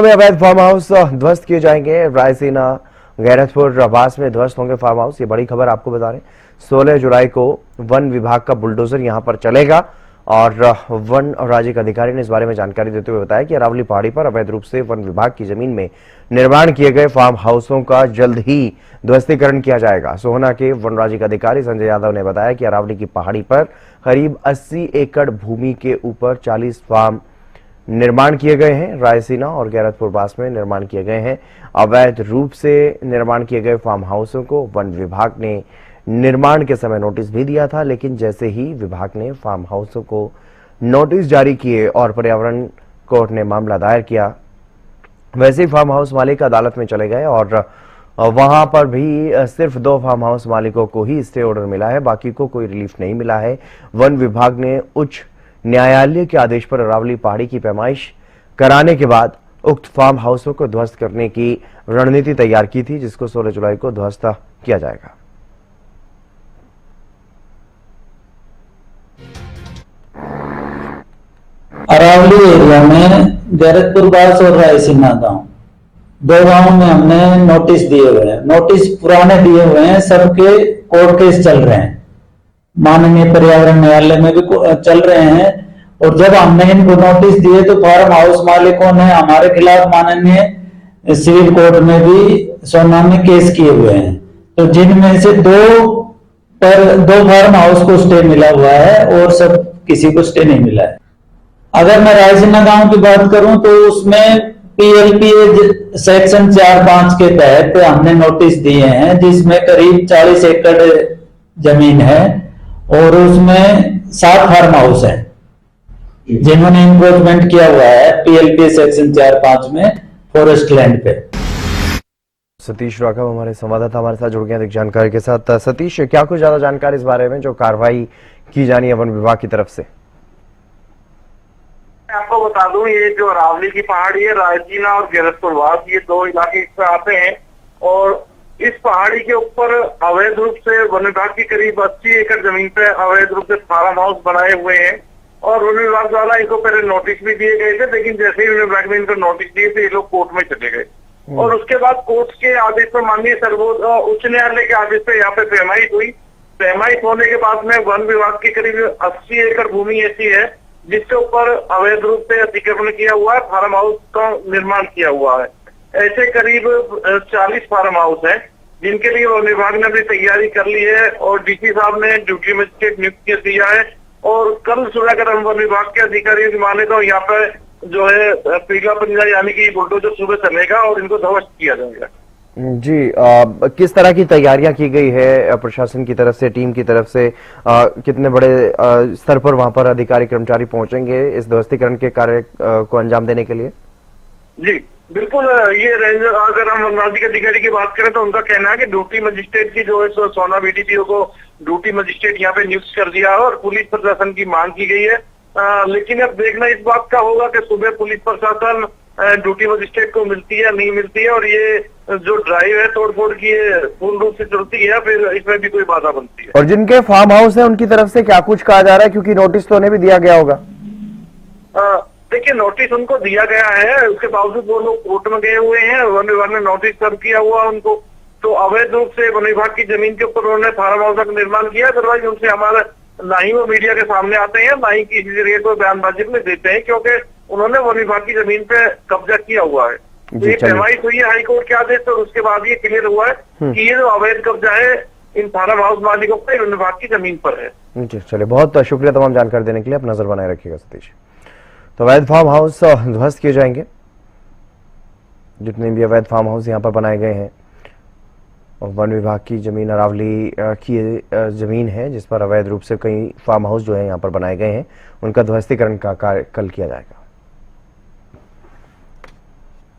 में अवैध farm house ध्वस्त किए जाएंगे। रायसीना गैरतपुर आवास में ध्वस्त होंगे फार्म हाउस। ये बड़ी खबर आपको बता रहे हैं। 16 जुलाई को वन विभाग का बुलडोजर यहां पर चलेगा और वन राज्य के अधिकारी ने इस बारे में जानकारी देते हुए बताया कि अरावली पहाड़ी पर अवैध रूप से वन विभाग की जमीन में निर्माण किए गए फार्म हाउसों का जल्द ही ध्वस्तीकरण किया जाएगा। सोहना के वन राज्य के अधिकारी संजय यादव ने बताया कि अरावली की पहाड़ी पर करीब 80 एकड़ भूमि के ऊपर 40 फार्म निर्माण किए गए हैं। रायसीना और गैरतपुर बास में निर्माण किए गए हैं। अवैध रूप से निर्माण किए गए फार्म हाउसों को वन विभाग ने निर्माण के समय नोटिस भी दिया था, लेकिन जैसे ही विभाग ने फार्म हाउसों को नोटिस जारी किए और पर्यावरण कोर्ट ने मामला दायर किया, वैसे ही फार्म हाउस मालिक अदालत में चले गए और वहां पर भी सिर्फ 2 फार्म हाउस मालिकों को ही स्टे ऑर्डर मिला है, बाकी को कोई रिलीफ नहीं मिला है। वन विभाग ने उच्च न्यायालय के आदेश पर अरावली पहाड़ी की पैमाइश कराने के बाद उक्त फार्म हाउसों को ध्वस्त करने की रणनीति तैयार की थी, जिसको 16 जुलाई को ध्वस्त किया जाएगा। अरावली एरिया में गैरतपुर बास और रायसीना गांव, 2 गांवों में हमने नोटिस दिए हुए हैं। नोटिस पुराने दिए हुए हैं, सबके कोर्ट केस चल रहे हैं, माननीय पर्यावरण न्यायालय में भी चल रहे हैं। और जब हमने इनको नोटिस दिए तो फार्म हाउस मालिकों ने हमारे खिलाफ माननीय सिविल कोर्ट में भी सोना में केस किए हुए हैं। तो जिनमें से 2 फार्म हाउस को स्टे मिला हुआ है और सब किसी को स्टे नहीं मिला है। अगर मैं रायसीना गांव की बात करूं तो उसमें PLPA सेक्शन 4(5) के तहत हमने नोटिस दिए हैं, जिसमें करीब 40 एकड़ जमीन है और उसमें 7 फार्म हाउस है जिन्होंने इंक्रोचमेंट किया हुआ है PLPA सेक्शन 4(5) में फॉरेस्ट लैंड पे। सतीश राघव हमारे संवाददाता हमारे साथ जुड़ गए अधिक जानकारी के साथ। सतीश, क्या कुछ ज्यादा जानकारी इस बारे में जो कार्रवाई की जानी है वन विभाग की तरफ से? आपको बता दूं, ये जो अरावली की पहाड़ी है, रायसीना और गैरतपुर वास, ये 2 इलाके इसमें आते हैं और इस पहाड़ी के ऊपर अवैध रूप से वन विभाग की करीब 80 एकड़ जमीन पे अवैध रूप से फार्म हाउस बनाए हुए हैं और वन विभाग द्वारा इनको पहले नोटिस भी दिए गए थे, लेकिन जैसे ही वन विभाग ने इनको नोटिस दिए थे ये लोग कोर्ट में चले गए और उसके बाद कोर्ट के आदेश पर माननीय सर्वोच्च उच्च न्यायालय के आदेश पर यहाँ पे पैमाइश हुई। पैमाइश होने के बाद में वन विभाग की करीब 80 एकड़ भूमि ऐसी है जिसके ऊपर अवैध रूप से अतिक्रमण किया हुआ है, फार्म हाउस का निर्माण किया हुआ है। ऐसे करीब 40 फार्म हाउस हैं जिनके लिए वन विभाग ने भी तैयारी कर ली है और डीसी साहब ने ड्यूटी मजिस्ट्रेट नियुक्त कर दिया है और कल सुबह अगर हम वन विभाग के अधिकारियों की माने तो यहाँ पे जो है पीला पंजा यानी कि बुलडोजर सुबह चलेगा और इनको ध्वस्त किया जाएगा। जी, किस तरह की तैयारियां की गई है प्रशासन की तरफ से, टीम की तरफ से? कितने बड़े स्तर पर वहां पर अधिकारी कर्मचारी पहुंचेंगे इस ध्वस्तीकरण के कार्य को अंजाम देने के लिए? जी बिल्कुल, ये रेंज अगर हम राज्य के अधिकारी की बात करें तो उनका कहना है कि ड्यूटी मजिस्ट्रेट की जो है सोना BDPO को ड्यूटी मजिस्ट्रेट यहाँ पे नियुक्त कर दिया है और पुलिस प्रशासन की मांग की गई है। लेकिन अब देखना इस बात का होगा कि सुबह पुलिस प्रशासन ड्यूटी मजिस्ट्रेट को मिलती है नहीं मिलती है और ये जो ड्राइव है तोड़फोड़ की पूर्ण रूप से चलती है, फिर इसमें भी कोई बाधा बनती है। और जिनके फार्म हाउस है उनकी तरफ से क्या कुछ कहा जा रहा है, क्योंकि नोटिस तो उन्हें भी दिया गया होगा? देखिए, नोटिस उनको दिया गया है, उसके बावजूद वो लोग कोर्ट में गए हुए हैं। वन विभाग ने नोटिस सर्व किया हुआ उनको, तो अवैध रूप से वन विभाग की जमीन के ऊपर उन्होंने फार्म हाउस का निर्माण किया। अदरवाइज उनसे हमारा ना ही वो मीडिया के सामने आते हैं ना ही किसी जरिए को बयानबाजी में देते हैं, क्योंकि उन्होंने वन विभाग की जमीन पे कब्जा किया हुआ है। तो ये पैमाइश हुई है हाईकोर्ट के आदेश पर, उसके बाद ये क्लियर हुआ है कि ये जो अवैध कब्जा है इन फार्म हाउस मालिकों का वन विभाग की जमीन पर है। जी चलिए, बहुत शुक्रिया तमाम जानकारी देने के लिए। आप नजर बनाए रखिएगा सतीश। तो अवैध फार्म हाउस ध्वस्त किए जाएंगे, जितने भी अवैध फार्म हाउस यहाँ पर बनाए गए हैं। वन विभाग की जमीन अरावली की जमीन है जिस पर अवैध रूप से कई फार्म हाउस जो है यहाँ पर बनाए गए हैं, उनका ध्वस्तीकरण का कार्य कल किया जाएगा।